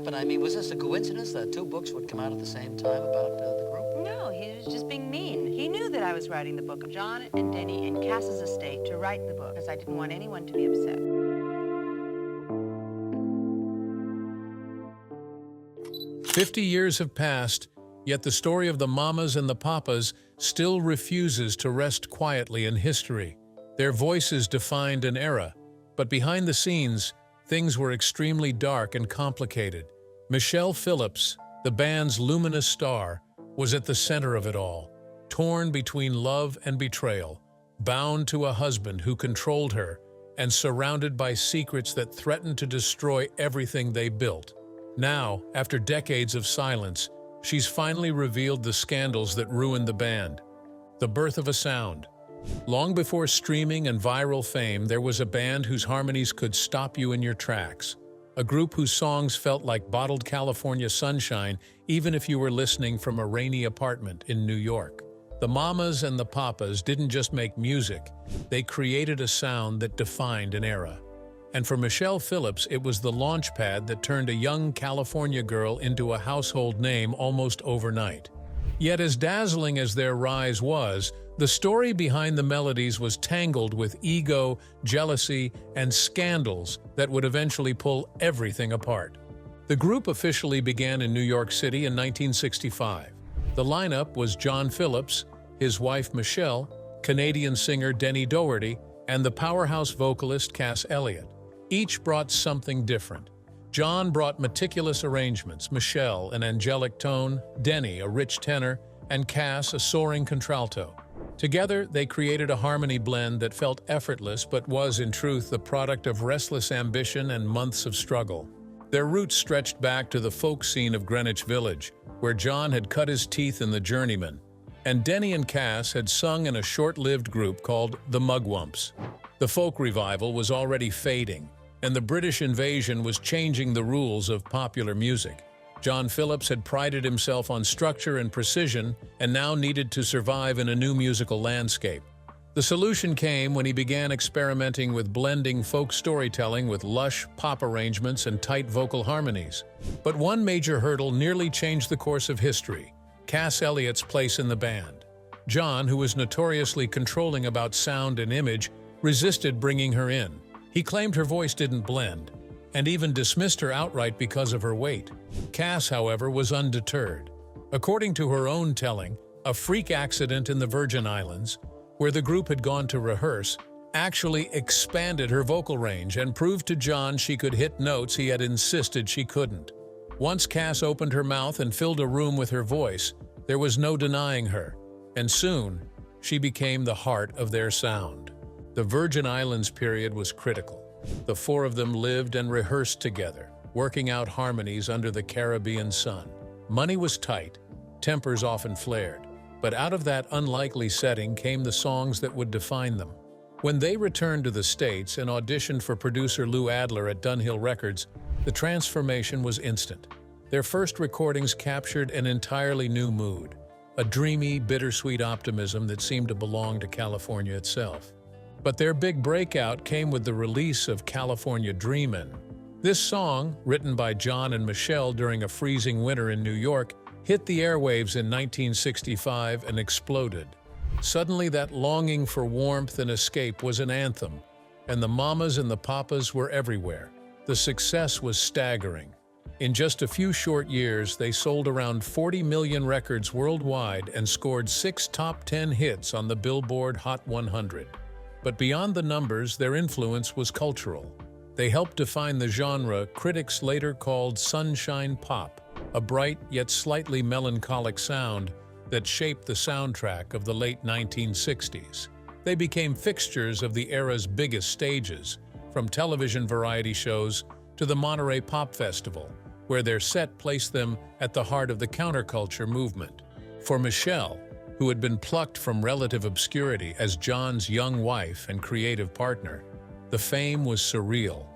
happened? I mean, was this a coincidence that two books would come out at the same time about the group? No, he was just being mean. He knew that I was writing the book of John and Denny and Cass's estate to write the book because I didn't want anyone to be upset. 50 years have passed, yet the story of the Mamas and the Papas still refuses to rest quietly in history. Their voices defined an era, but behind the scenes, things were extremely dark and complicated. Michelle Phillips, the band's luminous star, was at the center of it all, torn between love and betrayal, bound to a husband who controlled her, and surrounded by secrets that threatened to destroy everything they built. Now, after decades of silence, she's finally revealed the scandals that ruined the band. The birth of a sound. Long before streaming and viral fame, there was a band whose harmonies could stop you in your tracks. A group whose songs felt like bottled California sunshine, even if you were listening from a rainy apartment in New York. The Mamas and the Papas didn't just make music, they created a sound that defined an era. And for Michelle Phillips, it was the launchpad that turned a young California girl into a household name almost overnight. Yet as dazzling as their rise was, the story behind the melodies was tangled with ego, jealousy, and scandals that would eventually pull everything apart. The group officially began in New York City in 1965. The lineup was John Phillips, his wife Michelle, Canadian singer Denny Doherty, and the powerhouse vocalist Cass Elliot. Each brought something different. John brought meticulous arrangements, Michelle an angelic tone, Denny a rich tenor, and Cass a soaring contralto. Together, they created a harmony blend that felt effortless but was, in truth, the product of restless ambition and months of struggle. Their roots stretched back to the folk scene of Greenwich Village, where John had cut his teeth in the Journeyman, and Denny and Cass had sung in a short-lived group called the Mugwumps. The folk revival was already fading, and the British invasion was changing the rules of popular music. John Phillips had prided himself on structure and precision and now needed to survive in a new musical landscape. The solution came when he began experimenting with blending folk storytelling with lush pop arrangements and tight vocal harmonies. But one major hurdle nearly changed the course of history: Cass Elliott's place in the band. John, who was notoriously controlling about sound and image, resisted bringing her in. He claimed her voice didn't blend, and even dismissed her outright because of her weight. Cass, however, was undeterred. According to her own telling, a freak accident in the Virgin Islands, where the group had gone to rehearse, actually expanded her vocal range and proved to John she could hit notes he had insisted she couldn't. Once Cass opened her mouth and filled a room with her voice, there was no denying her, and soon she became the heart of their sound. The Virgin Islands period was critical. The four of them lived and rehearsed together, working out harmonies under the Caribbean sun. Money was tight, tempers often flared, but out of that unlikely setting came the songs that would define them. When they returned to the States and auditioned for producer Lou Adler at Dunhill Records, the transformation was instant. Their first recordings captured an entirely new mood, a dreamy, bittersweet optimism that seemed to belong to California itself. But their big breakout came with the release of California Dreamin'. This song, written by John and Michelle during a freezing winter in New York, hit the airwaves in 1965 and exploded. Suddenly, that longing for warmth and escape was an anthem, and the Mamas and the Papas were everywhere. The success was staggering. In just a few short years, they sold around 40 million records worldwide and scored 6 top 10 hits on the Billboard Hot 100. But beyond the numbers, their influence was cultural. They helped define the genre critics later called sunshine pop, a bright yet slightly melancholic sound that shaped the soundtrack of the late 1960s. They became fixtures of the era's biggest stages, from television variety shows to the Monterey Pop Festival, where their set placed them at the heart of the counterculture movement. For Michelle, who had been plucked from relative obscurity as John's young wife and creative partner, the fame was surreal.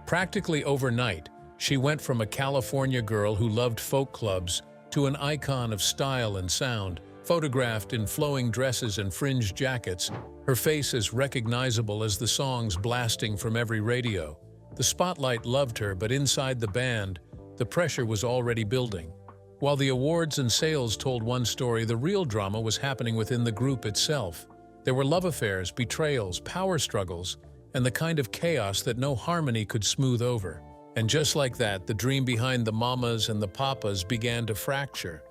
Practically overnight, she went from a California girl who loved folk clubs to an icon of style and sound, photographed in flowing dresses and fringed jackets, her face as recognizable as the songs blasting from every radio. The spotlight loved her, but inside the band, the pressure was already building. While the awards and sales told one story, the real drama was happening within the group itself. There were love affairs, betrayals, power struggles, and the kind of chaos that no harmony could smooth over. And just like that, the dream behind the Mamas and the Papas began to fracture.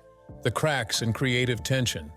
The cracks and creative tension.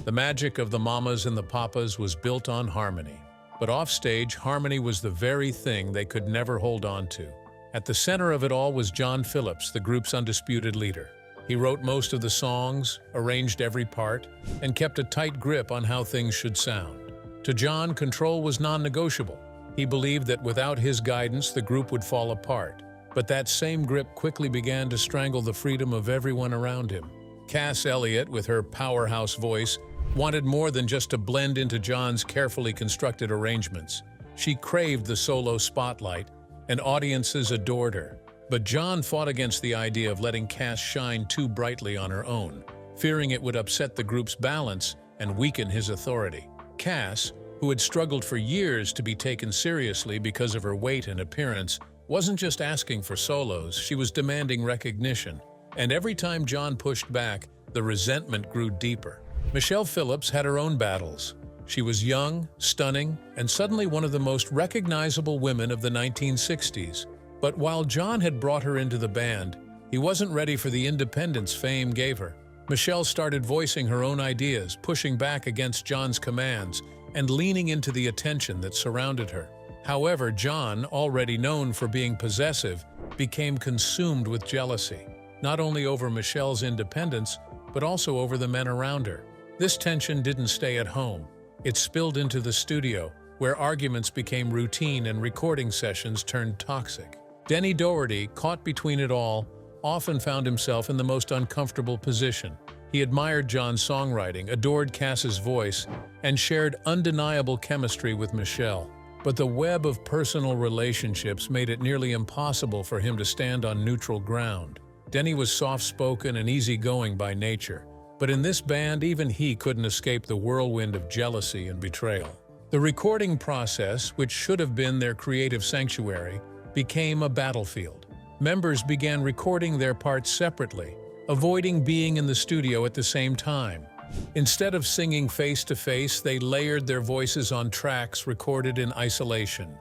The magic of the Mamas and the Papas was built on harmony. But offstage, harmony was the very thing they could never hold on to. At the center of it all was John Phillips, the group's undisputed leader. He wrote most of the songs, arranged every part, and kept a tight grip on how things should sound. To John, control was non-negotiable. He believed that without his guidance, the group would fall apart. But that same grip quickly began to strangle the freedom of everyone around him. Cass Elliot, with her powerhouse voice, wanted more than just to blend into John's carefully constructed arrangements. She craved the solo spotlight, and audiences adored her. But John fought against the idea of letting Cass shine too brightly on her own, fearing it would upset the group's balance and weaken his authority. Cass, who had struggled for years to be taken seriously because of her weight and appearance, wasn't just asking for solos, she was demanding recognition. And every time John pushed back, the resentment grew deeper. Michelle Phillips had her own battles. She was young, stunning, and suddenly one of the most recognizable women of the 1960s. But while John had brought her into the band, he wasn't ready for the independence fame gave her. Michelle started voicing her own ideas, pushing back against John's commands, and leaning into the attention that surrounded her. However, John, already known for being possessive, became consumed with jealousy, not only over Michelle's independence, but also over the men around her. This tension didn't stay at home. It spilled into the studio, where arguments became routine and recording sessions turned toxic. Denny Doherty, caught between it all, often found himself in the most uncomfortable position. He admired John's songwriting, adored Cass's voice, and shared undeniable chemistry with Michelle. But the web of personal relationships made it nearly impossible for him to stand on neutral ground. Denny was soft-spoken and easygoing by nature, but in this band even he couldn't escape the whirlwind of jealousy and betrayal. The recording process, which should have been their creative sanctuary, became a battlefield. Members began recording their parts separately, avoiding being in the studio at the same time. Instead of singing face-to-face, they layered their voices on tracks recorded in isolation.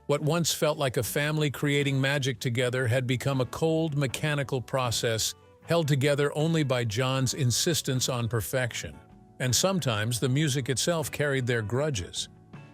What once felt like a family creating magic together had become a cold, mechanical process held together only by John's insistence on perfection. And sometimes the music itself carried their grudges.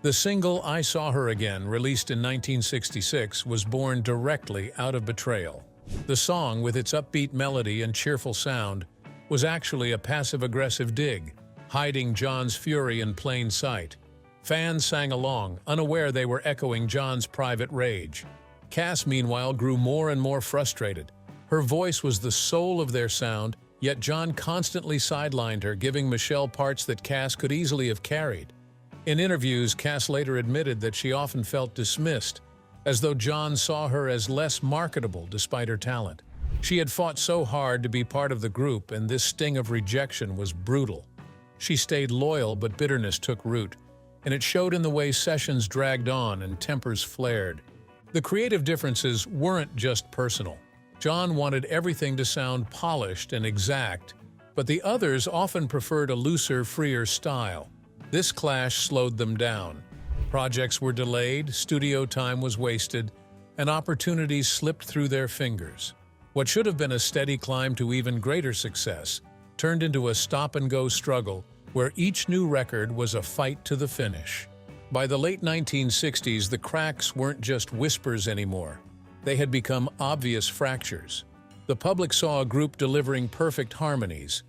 The single I Saw Her Again, released in 1966, was born directly out of betrayal. The song, with its upbeat melody and cheerful sound, was actually a passive-aggressive dig, hiding John's fury in plain sight. Fans sang along, unaware they were echoing John's private rage. Cass, meanwhile, grew more and more frustrated. Her voice was the soul of their sound, yet John constantly sidelined her, giving Michelle parts that Cass could easily have carried. In interviews, Cass later admitted that she often felt dismissed, as though John saw her as less marketable despite her talent. She had fought so hard to be part of the group, and this sting of rejection was brutal. She stayed loyal, but bitterness took root, and it showed in the way sessions dragged on and tempers flared. The creative differences weren't just personal. John wanted everything to sound polished and exact, but the others often preferred a looser, freer style. This clash slowed them down. Projects were delayed, studio time was wasted, and opportunities slipped through their fingers. What should have been a steady climb to even greater success turned into a stop-and-go struggle where each new record was a fight to the finish. By the late 1960s, the cracks weren't just whispers anymore. They had become obvious fractures. The public saw a group delivering perfect harmonies,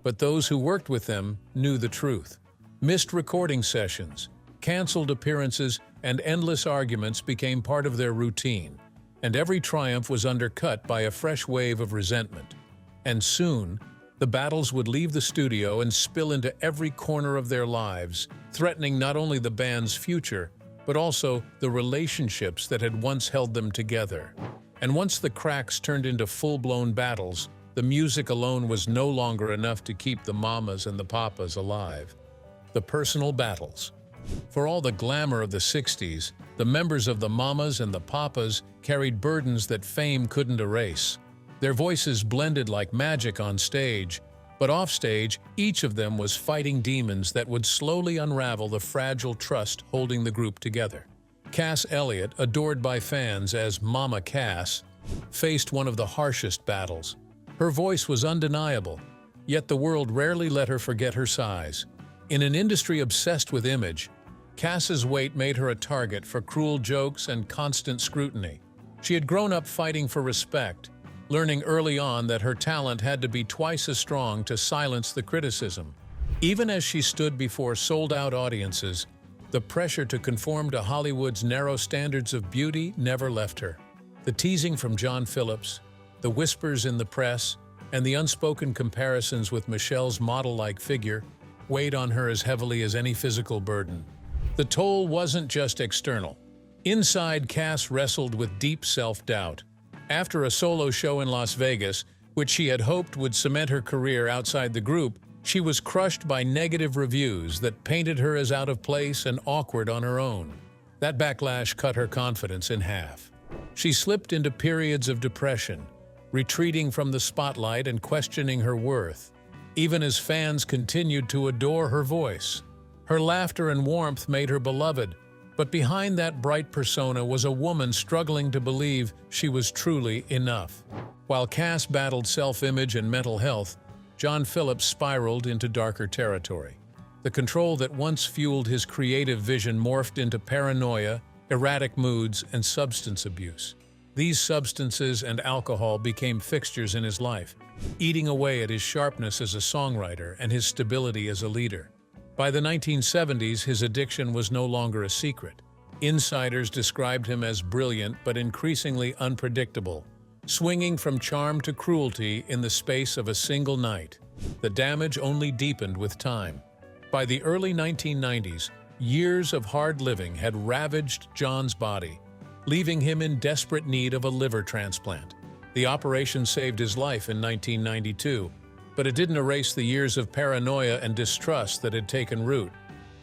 but those who worked with them knew the truth. Missed recording sessions, canceled appearances, and endless arguments became part of their routine, and every triumph was undercut by a fresh wave of resentment. And soon, the battles would leave the studio and spill into every corner of their lives, threatening not only the band's future, but also the relationships that had once held them together. And once the cracks turned into full-blown battles, the music alone was no longer enough to keep the Mamas and the Papas alive. The personal battles. For all the glamour of the 60s, the members of the Mamas and the Papas carried burdens that fame couldn't erase. Their voices blended like magic on stage, but offstage, each of them was fighting demons that would slowly unravel the fragile trust holding the group together. Cass Elliot, adored by fans as Mama Cass, faced one of the harshest battles. Her voice was undeniable, yet the world rarely let her forget her size. In an industry obsessed with image, Cass's weight made her a target for cruel jokes and constant scrutiny. She had grown up fighting for respect, learning early on that her talent had to be twice as strong to silence the criticism. Even as she stood before sold-out audiences, the pressure to conform to Hollywood's narrow standards of beauty never left her. The teasing from John Phillips, the whispers in the press, and the unspoken comparisons with Michelle's model-like figure weighed on her as heavily as any physical burden. The toll wasn't just external. Inside, Cass wrestled with deep self-doubt. After a solo show in Las Vegas, which she had hoped would cement her career outside the group, she was crushed by negative reviews that painted her as out of place and awkward on her own. That backlash cut her confidence in half. She slipped into periods of depression, retreating from the spotlight and questioning her worth, even as fans continued to adore her voice. Her laughter and warmth made her beloved, but behind that bright persona was a woman struggling to believe she was truly enough. While Cass battled self-image and mental health, John Phillips spiraled into darker territory. The control that once fueled his creative vision morphed into paranoia, erratic moods, and substance abuse. These substances and alcohol became fixtures in his life, eating away at his sharpness as a songwriter and his stability as a leader. By the 1970s, his addiction was no longer a secret. Insiders described him as brilliant but increasingly unpredictable, swinging from charm to cruelty in the space of a single night. The damage only deepened with time. By the early 1990s, years of hard living had ravaged John's body, leaving him in desperate need of a liver transplant. The operation saved his life in 1992, but it didn't erase the years of paranoia and distrust that had taken root.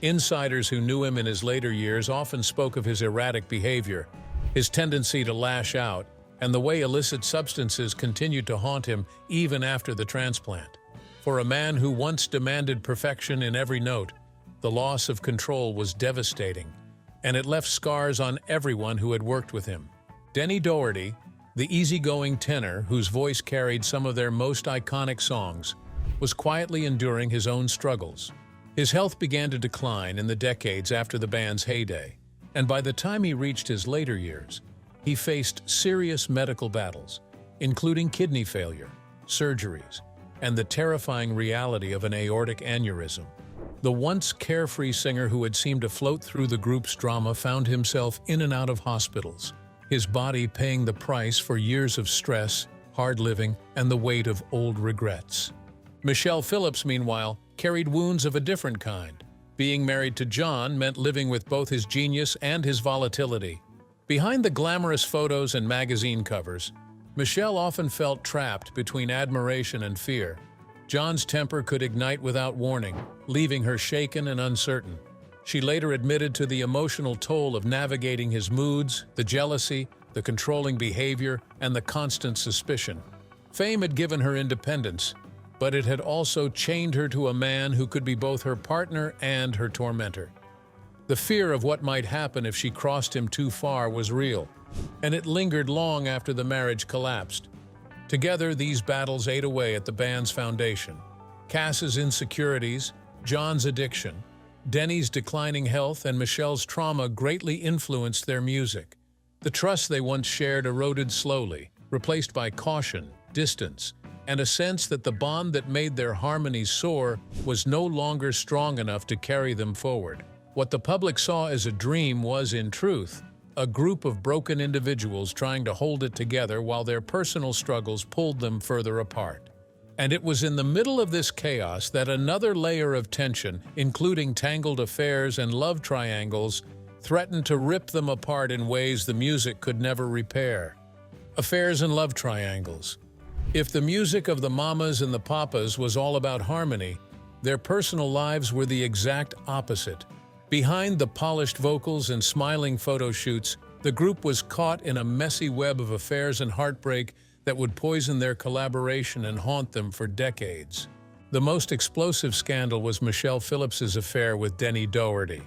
Insiders who knew him in his later years often spoke of his erratic behavior, his tendency to lash out, and the way illicit substances continued to haunt him even after the transplant. For a man who once demanded perfection in every note, the loss of control was devastating, and it left scars on everyone who had worked with him. Denny Doherty, the easygoing tenor whose voice carried some of their most iconic songs, was quietly enduring his own struggles. His health began to decline in the decades after the band's heyday, and by the time he reached his later years, he faced serious medical battles, including kidney failure, surgeries, and the terrifying reality of an aortic aneurysm. The once carefree singer who had seemed to float through the group's drama found himself in and out of hospitals, his body paying the price for years of stress, hard living, and the weight of old regrets. Michelle Phillips, meanwhile, carried wounds of a different kind. Being married to John meant living with both his genius and his volatility. Behind the glamorous photos and magazine covers, Michelle often felt trapped between admiration and fear. John's temper could ignite without warning, leaving her shaken and uncertain. She later admitted to the emotional toll of navigating his moods, the jealousy, the controlling behavior, and the constant suspicion. Fame had given her independence, but it had also chained her to a man who could be both her partner and her tormentor. The fear of what might happen if she crossed him too far was real, and it lingered long after the marriage collapsed. Together, these battles ate away at the band's foundation. Cass's insecurities, John's addiction, Denny's declining health, and Michelle's trauma greatly influenced their music. The trust they once shared eroded slowly, replaced by caution, distance, and a sense that the bond that made their harmonies soar was no longer strong enough to carry them forward. What the public saw as a dream was, in truth, a group of broken individuals trying to hold it together while their personal struggles pulled them further apart. And it was in the middle of this chaos that another layer of tension, including tangled affairs and love triangles, threatened to rip them apart in ways the music could never repair. Affairs and love triangles. If the music of the Mamas and the Papas was all about harmony, their personal lives were the exact opposite. Behind the polished vocals and smiling photo shoots, the group was caught in a messy web of affairs and heartbreak that would poison their collaboration and haunt them for decades. The most explosive scandal was Michelle Phillips's affair with Denny Doherty.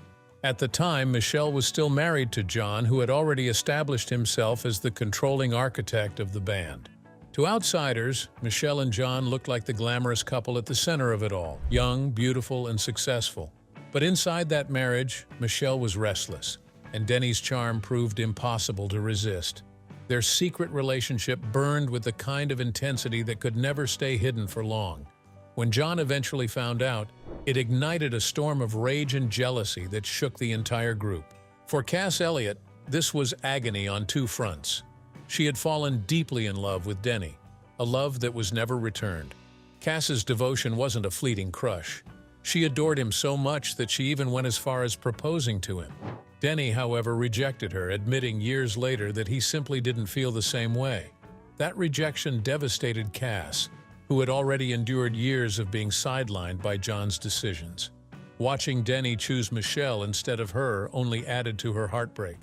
At the time, Michelle was still married to John, who had already established himself as the controlling architect of the band. To outsiders, Michelle and John looked like the glamorous couple at the center of it all, young, beautiful, and successful. But inside that marriage, Michelle was restless, and Denny's charm proved impossible to resist. Their secret relationship burned with the kind of intensity that could never stay hidden for long. When John eventually found out, it ignited a storm of rage and jealousy that shook the entire group. For Cass Elliot, this was agony on two fronts. She had fallen deeply in love with Denny, a love that was never returned. Cass's devotion wasn't a fleeting crush. She adored him so much that she even went as far as proposing to him. Denny, however, rejected her, admitting years later that he simply didn't feel the same way. That rejection devastated Cass, who had already endured years of being sidelined by John's decisions. Watching Denny choose Michelle instead of her only added to her heartbreak.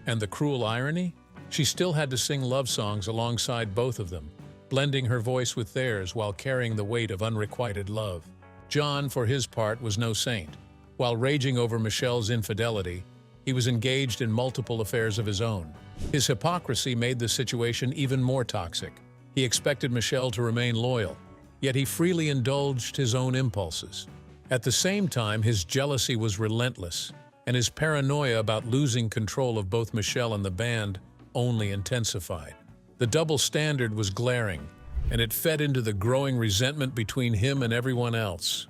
And the cruel irony? She still had to sing love songs alongside both of them, blending her voice with theirs while carrying the weight of unrequited love. John, for his part, was no saint. While raging over Michelle's infidelity, he was engaged in multiple affairs of his own. His hypocrisy made the situation even more toxic. He expected Michelle to remain loyal, yet he freely indulged his own impulses. At the same time, his jealousy was relentless, and his paranoia about losing control of both Michelle and the band only intensified. The double standard was glaring, and it fed into the growing resentment between him and everyone else.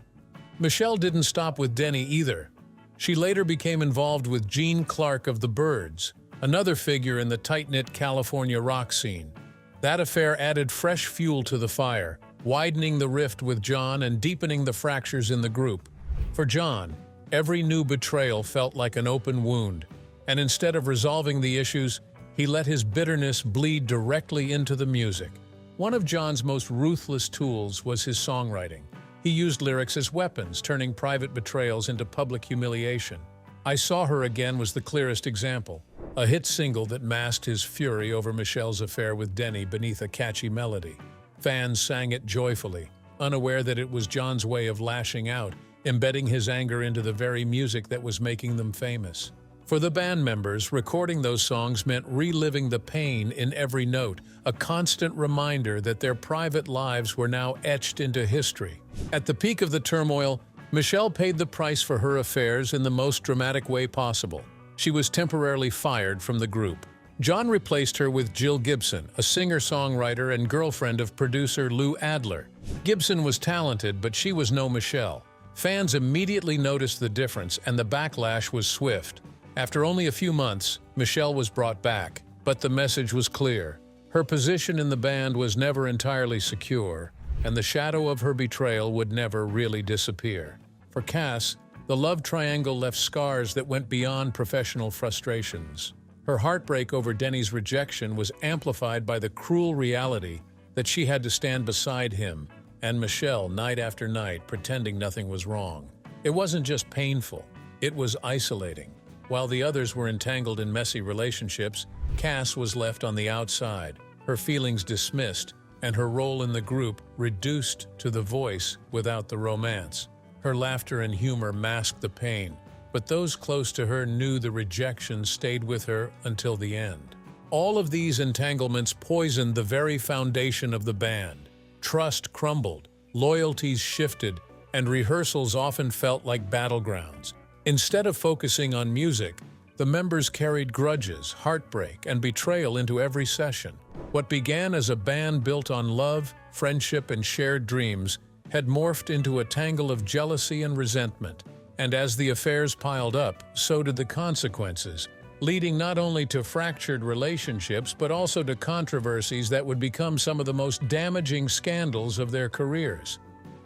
Michelle didn't stop with Denny either. She later became involved with Gene Clark of the Byrds, another figure in the tight-knit California rock scene. That affair added fresh fuel to the fire, widening the rift with John and deepening the fractures in the group. For John, every new betrayal felt like an open wound, and instead of resolving the issues, he let his bitterness bleed directly into the music. One of John's most ruthless tools was his songwriting. He used lyrics as weapons, turning private betrayals into public humiliation. "I Saw Her Again" was the clearest example, a hit single that masked his fury over Michelle's affair with Denny beneath a catchy melody. Fans sang it joyfully, unaware that it was John's way of lashing out, embedding his anger into the very music that was making them famous. For the band members, recording those songs meant reliving the pain in every note, a constant reminder that their private lives were now etched into history. At the peak of the turmoil, Michelle paid the price for her affairs in the most dramatic way possible. She was temporarily fired from the group. John replaced her with Jill Gibson, a singer-songwriter and girlfriend of producer Lou Adler. Gibson was talented, but she was no Michelle. Fans immediately noticed the difference, and the backlash was swift. After only a few months, Michelle was brought back, but the message was clear. Her position in the band was never entirely secure, and the shadow of her betrayal would never really disappear. For Cass, the love triangle left scars that went beyond professional frustrations. Her heartbreak over Denny's rejection was amplified by the cruel reality that she had to stand beside him and Michelle night after night, pretending nothing was wrong. It wasn't just painful, it was isolating. While the others were entangled in messy relationships, Cass was left on the outside, her feelings dismissed, and her role in the group reduced to the voice without the romance. Her laughter and humor masked the pain, but those close to her knew the rejection stayed with her until the end. All of these entanglements poisoned the very foundation of the band. Trust crumbled, loyalties shifted, and rehearsals often felt like battlegrounds. Instead of focusing on music, the members carried grudges, heartbreak, and betrayal into every session. What began as a band built on love, friendship, and shared dreams had morphed into a tangle of jealousy and resentment. And as the affairs piled up, so did the consequences, leading not only to fractured relationships but also to controversies that would become some of the most damaging scandals of their careers.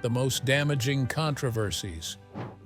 The most damaging controversies.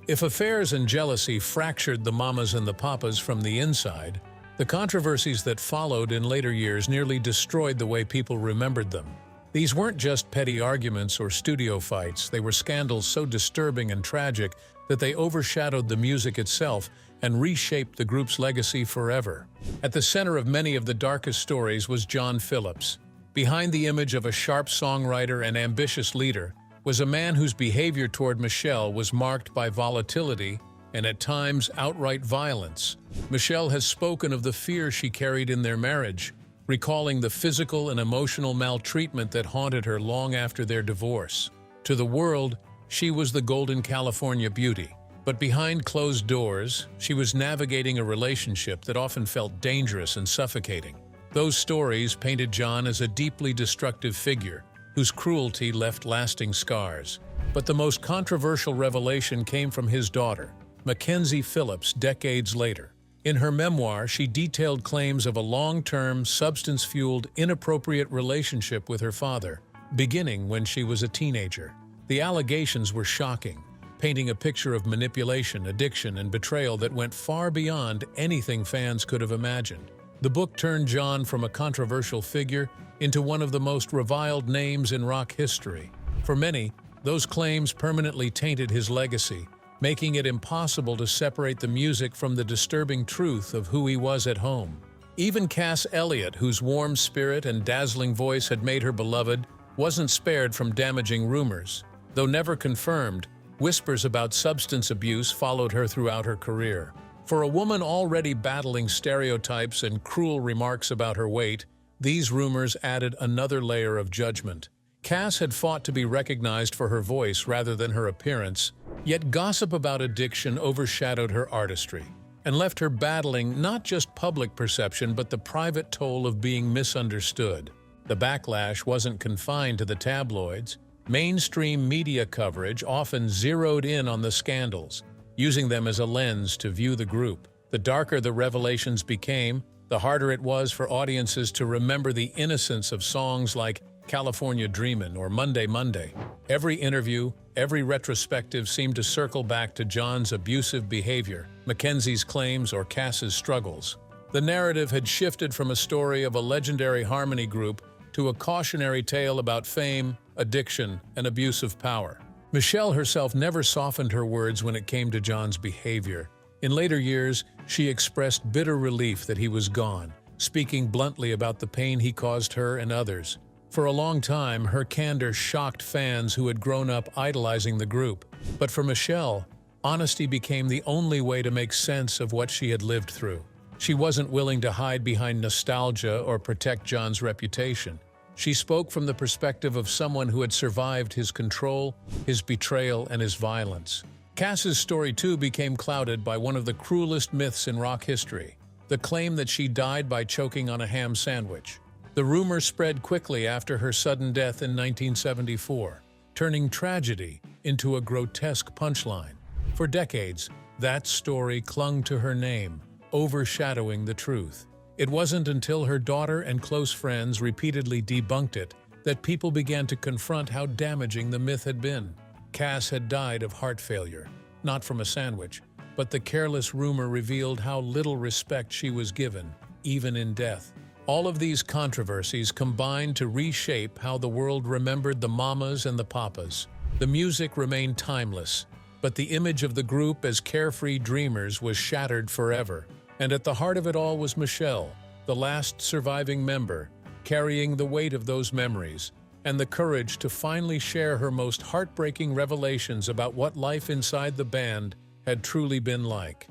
If affairs and jealousy fractured the Mamas and the Papas from the inside, the controversies that followed in later years nearly destroyed the way people remembered them. These weren't just petty arguments or studio fights, they were scandals so disturbing and tragic that they overshadowed the music itself and reshaped the group's legacy forever. At the center of many of the darkest stories was John Phillips. Behind the image of a sharp songwriter and ambitious leader was a man whose behavior toward Michelle was marked by volatility and at times outright violence. Michelle has spoken of the fear she carried in their marriage, recalling the physical and emotional maltreatment that haunted her long after their divorce. To the world, she was the golden California beauty. But behind closed doors, she was navigating a relationship that often felt dangerous and suffocating. Those stories painted John as a deeply destructive figure, whose cruelty left lasting scars. But the most controversial revelation came from his daughter, Mackenzie Phillips, decades later. In her memoir, she detailed claims of a long-term, substance-fueled, inappropriate relationship with her father, beginning when she was a teenager. The allegations were shocking, painting a picture of manipulation, addiction, and betrayal that went far beyond anything fans could have imagined. The book turned John from a controversial figure into one of the most reviled names in rock history. For many, those claims permanently tainted his legacy, making it impossible to separate the music from the disturbing truth of who he was at home. Even Cass Elliot, whose warm spirit and dazzling voice had made her beloved, wasn't spared from damaging rumors. Though never confirmed, whispers about substance abuse followed her throughout her career. For a woman already battling stereotypes and cruel remarks about her weight, these rumors added another layer of judgment. Cass had fought to be recognized for her voice rather than her appearance, yet gossip about addiction overshadowed her artistry and left her battling not just public perception but the private toll of being misunderstood. The backlash wasn't confined to the tabloids. Mainstream media coverage often zeroed in on the scandals, using them as a lens to view the group. The darker the revelations became, the harder it was for audiences to remember the innocence of songs like California Dreamin' or Monday Monday. Every interview, every retrospective seemed to circle back to John's abusive behavior, Mackenzie's claims, or Cass's struggles. The narrative had shifted from a story of a legendary harmony group to a cautionary tale about fame, addiction, and abuse of power. Michelle herself never softened her words when it came to John's behavior. In later years, she expressed bitter relief that he was gone, speaking bluntly about the pain he caused her and others. For a long time, her candor shocked fans who had grown up idolizing the group. But for Michelle, honesty became the only way to make sense of what she had lived through. She wasn't willing to hide behind nostalgia or protect John's reputation. She spoke from the perspective of someone who had survived his control, his betrayal, and his violence. Cass's story, too, became clouded by one of the cruelest myths in rock history, the claim that she died by choking on a ham sandwich. The rumor spread quickly after her sudden death in 1974, turning tragedy into a grotesque punchline. For decades, that story clung to her name, overshadowing the truth. It wasn't until her daughter and close friends repeatedly debunked it that people began to confront how damaging the myth had been. Cass had died of heart failure, not from a sandwich, but the careless rumor revealed how little respect she was given, even in death. All of these controversies combined to reshape how the world remembered the mamas and the papas. The music remained timeless, but the image of the group as carefree dreamers was shattered forever. And at the heart of it all was Michelle, the last surviving member, carrying the weight of those memories and the courage to finally share her most heartbreaking revelations about what life inside the band had truly been like.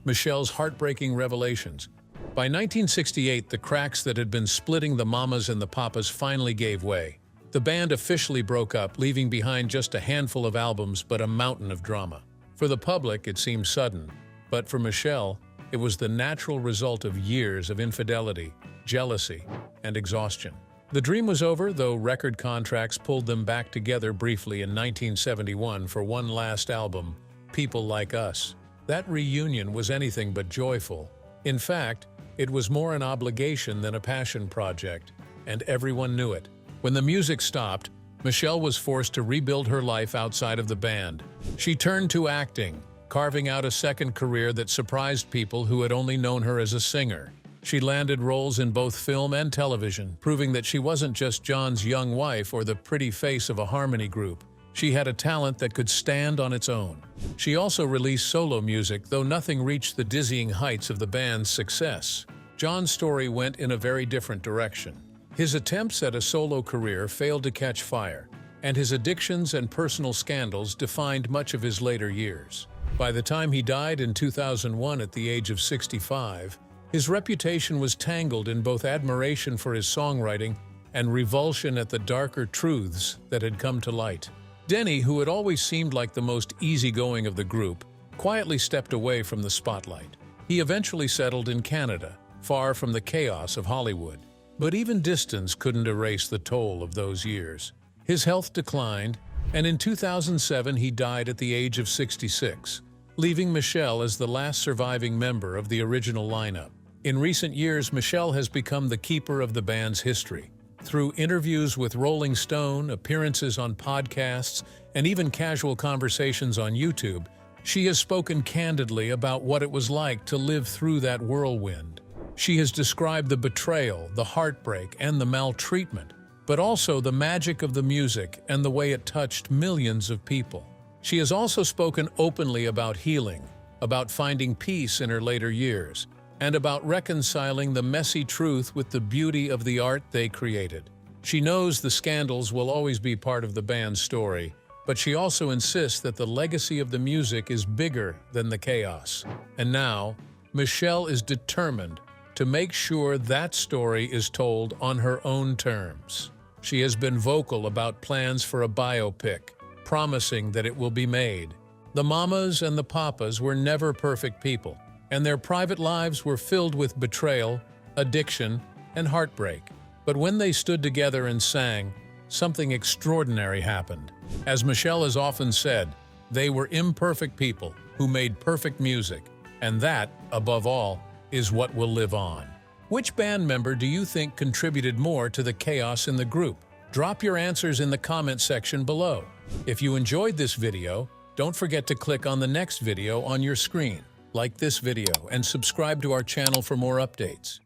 Michelle's heartbreaking revelations. By 1968, the cracks that had been splitting the Mamas and the Papas finally gave way. The band officially broke up, leaving behind just a handful of albums but a mountain of drama. For the public, it seemed sudden, but for Michelle, it was the natural result of years of infidelity, jealousy, and exhaustion. The dream was over, though record contracts pulled them back together briefly in 1971 for one last album, People Like Us. That reunion was anything but joyful. In fact, it was more an obligation than a passion project, and everyone knew it. When the music stopped, Michelle was forced to rebuild her life outside of the band. She turned to acting, carving out a second career that surprised people who had only known her as a singer. She landed roles in both film and television, proving that she wasn't just John's young wife or the pretty face of a harmony group. She had a talent that could stand on its own. She also released solo music, though nothing reached the dizzying heights of the band's success. John's story went in a very different direction. His attempts at a solo career failed to catch fire, and his addictions and personal scandals defined much of his later years. By the time he died in 2001 at the age of 65, his reputation was tangled in both admiration for his songwriting and revulsion at the darker truths that had come to light. Denny, who had always seemed like the most easygoing of the group, quietly stepped away from the spotlight. He eventually settled in Canada, far from the chaos of Hollywood. But even distance couldn't erase the toll of those years. His health declined, and in 2007 he died at the age of 66, leaving Michelle as the last surviving member of the original lineup. In recent years, Michelle has become the keeper of the band's history. Through interviews with Rolling Stone, appearances on podcasts, and even casual conversations on YouTube, she has spoken candidly about what it was like to live through that whirlwind. She has described the betrayal, the heartbreak, and the maltreatment, but also the magic of the music and the way it touched millions of people. She has also spoken openly about healing, about finding peace in her later years, and about reconciling the messy truth with the beauty of the art they created. She knows the scandals will always be part of the band's story, but she also insists that the legacy of the music is bigger than the chaos. And now, Michelle is determined to make sure that story is told on her own terms. She has been vocal about plans for a biopic, promising that it will be made. The Mamas and the Papas were never perfect people, and their private lives were filled with betrayal, addiction, and heartbreak. But when they stood together and sang, something extraordinary happened. As Michelle has often said, they were imperfect people who made perfect music, and that, above all, is what will live on. Which band member do you think contributed more to the chaos in the group? Drop your answers in the comment section below. If you enjoyed this video, don't forget to click on the next video on your screen, like this video, and subscribe to our channel for more updates.